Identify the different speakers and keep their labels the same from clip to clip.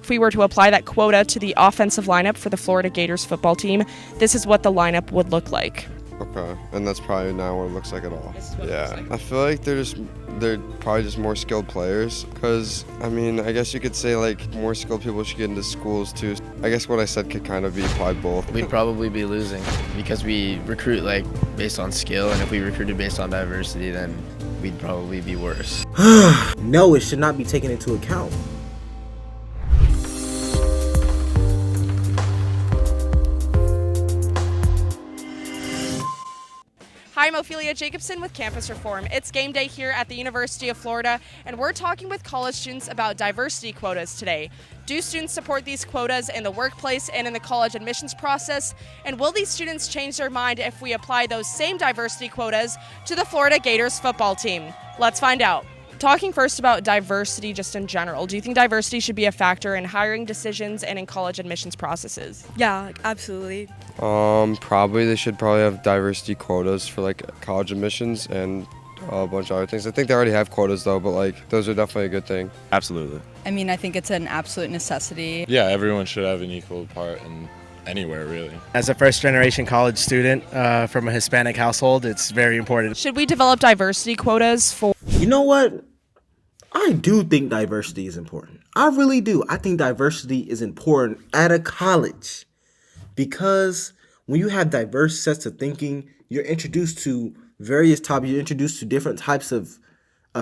Speaker 1: If we were to apply that quota to the offensive lineup for the Florida Gators football team, this is what the lineup would look like.
Speaker 2: Okay, and that's probably not what it looks like at all. Yeah,
Speaker 1: Like.
Speaker 2: I feel like they're probably just more skilled players. Cause I mean, I guess you could say like more skilled people should get into schools too. I guess what I said could kind of be applied both.
Speaker 3: We'd probably be losing because we recruit like based on skill, and if we recruited based on diversity, then we'd probably be worse.
Speaker 4: No, it should not be taken into account.
Speaker 1: Hi, I'm Ophelia Jacobson with Campus Reform. It's game day here at the University of Florida, and we're talking with college students about diversity quotas today. Do students support these quotas in the workplace and in the college admissions process? And will these students change their mind if we apply those same diversity quotas to the Florida Gators football team? Let's find out. Talking first about diversity just in general, do you think diversity should be a factor in hiring decisions and in college admissions processes?
Speaker 5: Yeah, absolutely.
Speaker 2: Probably they should probably have diversity quotas for like college admissions and a bunch of other things. I think they already have quotas though, but like those are definitely a good thing.
Speaker 6: Absolutely.
Speaker 5: I mean, I think it's an absolute necessity.
Speaker 6: Yeah, everyone should have an equal part in anywhere, really.
Speaker 7: As a first-generation college student from a Hispanic household, it's very important.
Speaker 1: Should we develop diversity quotas for...
Speaker 4: You know what? I do think diversity is important. I really do. I think diversity is important at a college because when you have diverse sets of thinking, you're introduced to various topics, you're introduced to different types of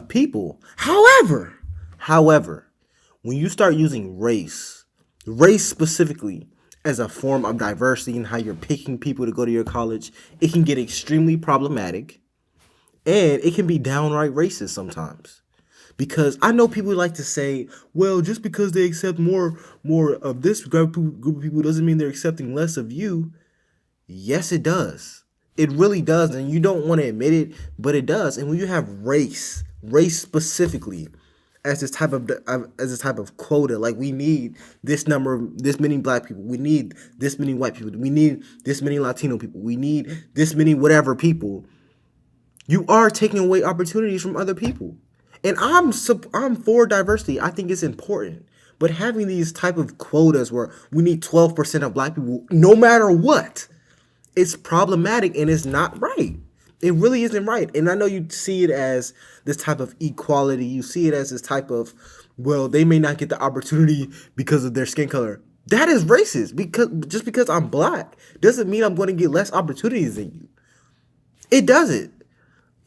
Speaker 4: people. However, when you start using race specifically as a form of diversity and how you're picking people to go to your college, it can get extremely problematic and it can be downright racist sometimes. Because I know people like to say, well, just because they accept more of this group of people doesn't mean they're accepting less of you. Yes, it does. It really does. And you don't want to admit it, but it does. And when you have race specifically as this type of quota, like we need this many black people, we need this many white people, we need this many Latino people, we need this many whatever people, you are taking away opportunities from other people. And I'm for diversity. I think it's important. But having these type of quotas where we need 12% of black people, no matter what, it's problematic and it's not right. It really isn't right. And I know you see it as this type of equality. You see it as this type of, well, they may not get the opportunity because of their skin color. That is racist. Just because I'm black doesn't mean I'm going to get less opportunities than you. It doesn't.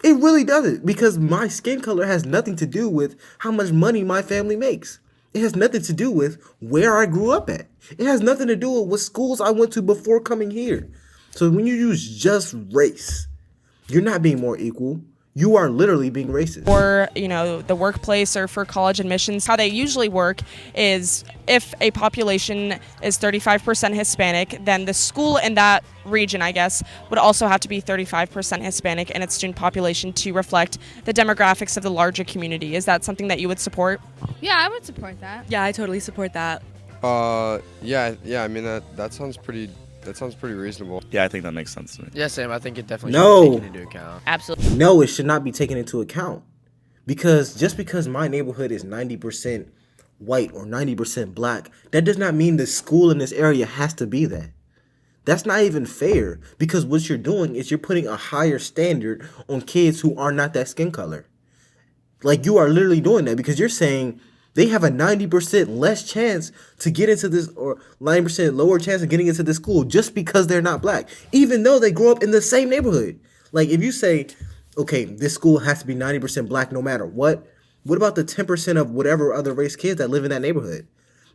Speaker 4: It really doesn't, because my skin color has nothing to do with how much money my family makes. It has nothing to do with where I grew up at. It has nothing to do with what schools I went to before coming here. So when you use just race, you're not being more equal. You are literally being racist.
Speaker 1: Or, the workplace or for college admissions, how they usually work is if a population is 35% Hispanic, then the school in that region, I guess, would also have to be 35% Hispanic in its student population to reflect the demographics of the larger community. Is that something that you would support?
Speaker 8: Yeah, I would support that.
Speaker 5: Yeah, I totally support that.
Speaker 2: Yeah. I mean that sounds pretty reasonable.
Speaker 6: Yeah, I think that makes sense to me.
Speaker 3: Yeah, Sam, I think it definitely should be taken into account.
Speaker 8: Absolutely.
Speaker 4: No, it should not be taken into account. Because just because my neighborhood is 90% white or 90% black, that does not mean the school in this area has to be that. That's not even fair, because what you're doing is you're putting a higher standard on kids who are not that skin color. Like, you are literally doing that because you're saying they have a 90% less chance to get into this, or 90% lower chance of getting into this school just because they're not black, even though they grew up in the same neighborhood. Like, if you say, okay, this school has to be 90% black no matter what about the 10% of whatever other race kids that live in that neighborhood?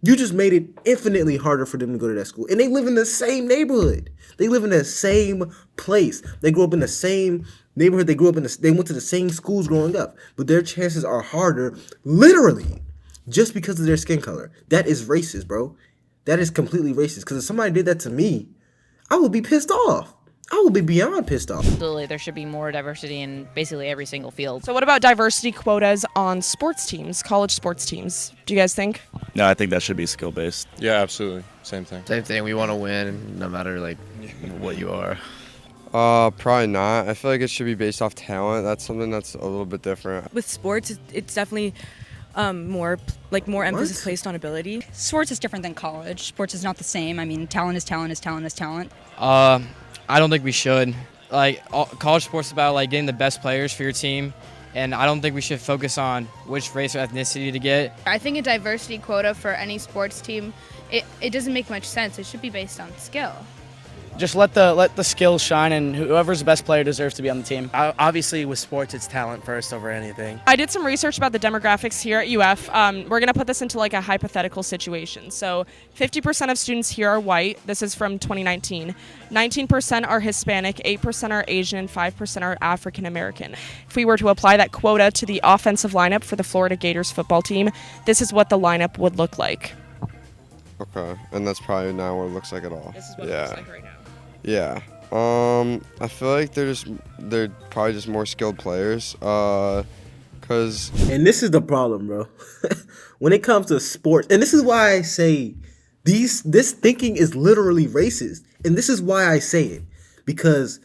Speaker 4: You just made it infinitely harder for them to go to that school. And they live in the same neighborhood. They live in the same place. They grew up in the same neighborhood. They went to the same schools growing up. But their chances are harder, literally, just because of their skin color. That is racist, bro. That is completely racist. Because if somebody did that to me, I would be pissed off. I would be beyond pissed off.
Speaker 8: Absolutely, there should be more diversity in basically every single field.
Speaker 1: So what about diversity quotas on sports teams, college sports teams? Do you guys think?
Speaker 6: No, I think that should be skill-based.
Speaker 9: Yeah, absolutely. Same thing.
Speaker 3: Same thing. We want to win no matter what you are.
Speaker 2: Probably not. I feel like it should be based off talent. That's something that's a little bit different.
Speaker 5: With sports, it's definitely More emphasis placed on ability.
Speaker 9: Sports is different than college. Sports is not the same. I mean, talent is talent is talent is talent.
Speaker 10: I don't think we should. College sports is about getting the best players for your team, and I don't think we should focus on which race or ethnicity to get.
Speaker 8: I think a diversity quota for any sports team, it doesn't make much sense. It should be based on skill.
Speaker 7: Just let the skills shine, and whoever's the best player deserves to be on the team. Obviously, with sports, it's talent first over anything.
Speaker 1: I did some research about the demographics here at UF. We're going to put this into a hypothetical situation. So 50% of students here are white. This is from 2019. 19% are Hispanic, 8% are Asian, and 5% are African American. If we were to apply that quota to the offensive lineup for the Florida Gators football team, this is what the lineup would look like.
Speaker 2: Okay, and that's probably not what it looks like at all.
Speaker 1: This is what it looks like right now.
Speaker 2: Yeah. I feel like they're probably just more skilled players. And
Speaker 4: this is the problem, bro. When it comes to sports, and this is why I say this thinking is literally racist. And this is why I say it. Because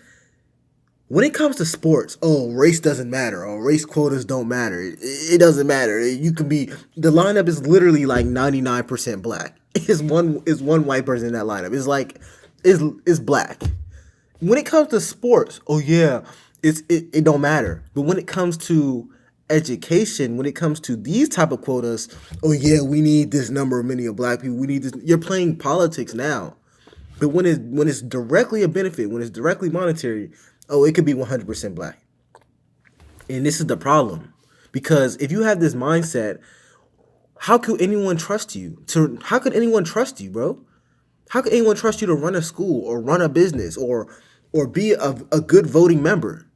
Speaker 4: when it comes to sports, race doesn't matter. Race quotas don't matter. It doesn't matter. The lineup is literally 99% black. Is one white person in that lineup. It's black. When it comes to sports, it don't matter. But when it comes to education, when it comes to these type of quotas, we need this number of many of black people. We need this. You're playing politics now. But when it's directly a benefit, when it's directly monetary, it could be 100% black. And this is the problem. Because if you have this mindset, how could anyone trust you? How could anyone trust you, bro? How could anyone trust you to run a school or run a business or be a good voting member?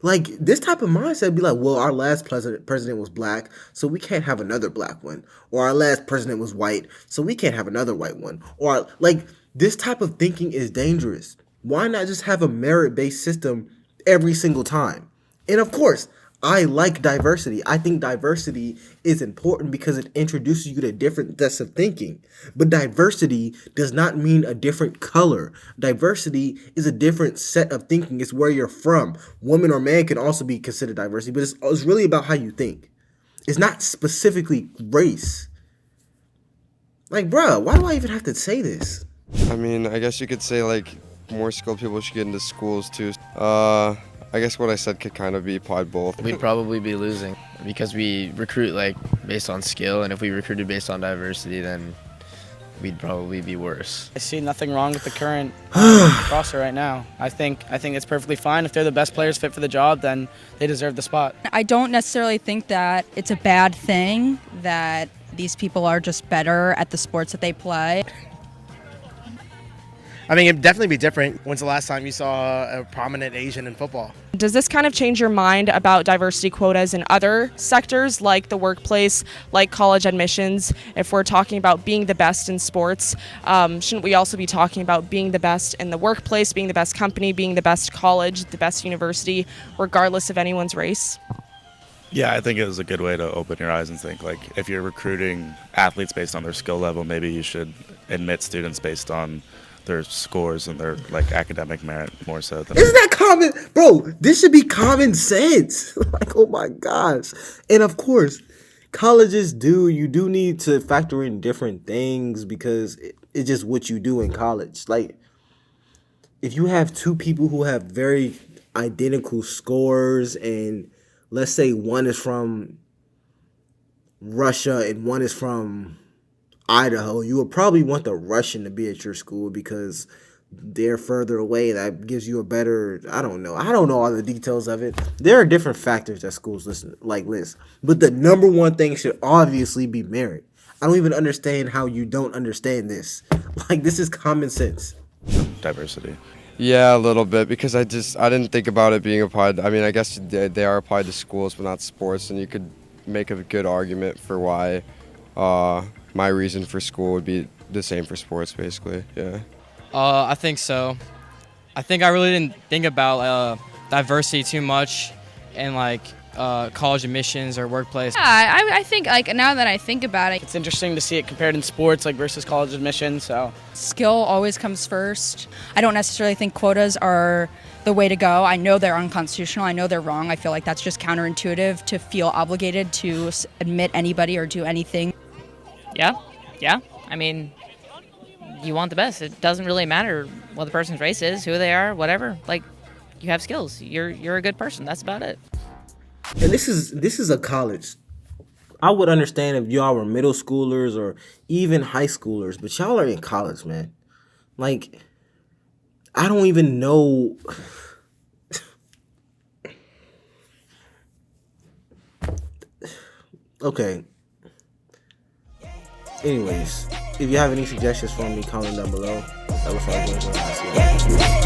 Speaker 4: This type of mindset would be our last president was black, so we can't have another black one. Or our last president was white, so we can't have another white one. Or this type of thinking is dangerous. Why not just have a merit-based system every single time? And of course, I like diversity. I think diversity is important because it introduces you to different sets of thinking. But diversity does not mean a different color. Diversity is a different set of thinking. It's where you're from. Woman or man can also be considered diversity, but it's really about how you think. It's not specifically race. Bruh, why do I even have to say this?
Speaker 2: I mean, I guess you could say more skilled people should get into schools too. I guess what I said could kind of be applied both.
Speaker 3: We'd probably be losing because we recruit based on skill, and if we recruited based on diversity, then we'd probably be worse.
Speaker 7: I see nothing wrong with the current roster right now. I think it's perfectly fine. If they're the best players fit for the job, then they deserve the spot.
Speaker 9: I don't necessarily think that it's a bad thing that these people are just better at the sports that they play.
Speaker 7: I mean, it'd definitely be different. When's the last time you saw a prominent Asian in football?
Speaker 1: Does this kind of change your mind about diversity quotas in other sectors like the workplace, like college admissions? If we're talking about being the best in sports, shouldn't we also be talking about being the best in the workplace, being the best company, being the best college, the best university, regardless of anyone's race?
Speaker 6: Yeah, I think it was a good way to open your eyes and think, if you're recruiting athletes based on their skill level, maybe you should admit students based on their scores and their academic merit more so than.
Speaker 4: Isn't that common, bro? This should be common sense. Oh my gosh! And of course, colleges you do need to factor in different things because it's just what you do in college. If you have two people who have very identical scores, and let's say one is from Russia and one is from Idaho, you would probably want the Russian to be at your school because they're further away. That gives you a better, I don't know all the details of it. There are different factors that schools list, but the number one thing should obviously be merit. I don't even understand how you don't understand this. This is common sense.
Speaker 6: Diversity.
Speaker 2: Yeah, a little bit, because I didn't think about it being applied. I mean, I guess they are applied to schools, but not sports, and you could make a good argument for why my reason for school would be the same for sports, basically. Yeah.
Speaker 10: I think so. I think I really didn't think about diversity too much, and college admissions or workplace.
Speaker 8: Yeah, I think like now that I think about it,
Speaker 7: It's interesting to see it compared in sports like versus college admissions. So
Speaker 9: Skill always comes first. I don't necessarily think quotas are the way to go. I know they're unconstitutional. I know they're wrong. I feel like that's just counterintuitive to feel obligated to admit anybody or do anything.
Speaker 11: Yeah. I mean, you want the best. It doesn't really matter what the person's race is, who they are, whatever. Like, you have skills. You're a good person. That's about it.
Speaker 4: And this is a college. I would understand if y'all were middle schoolers or even high schoolers, but y'all are in college, man. Like, I don't even know. Okay. Anyways, if you have any suggestions for me, comment down below. That was all.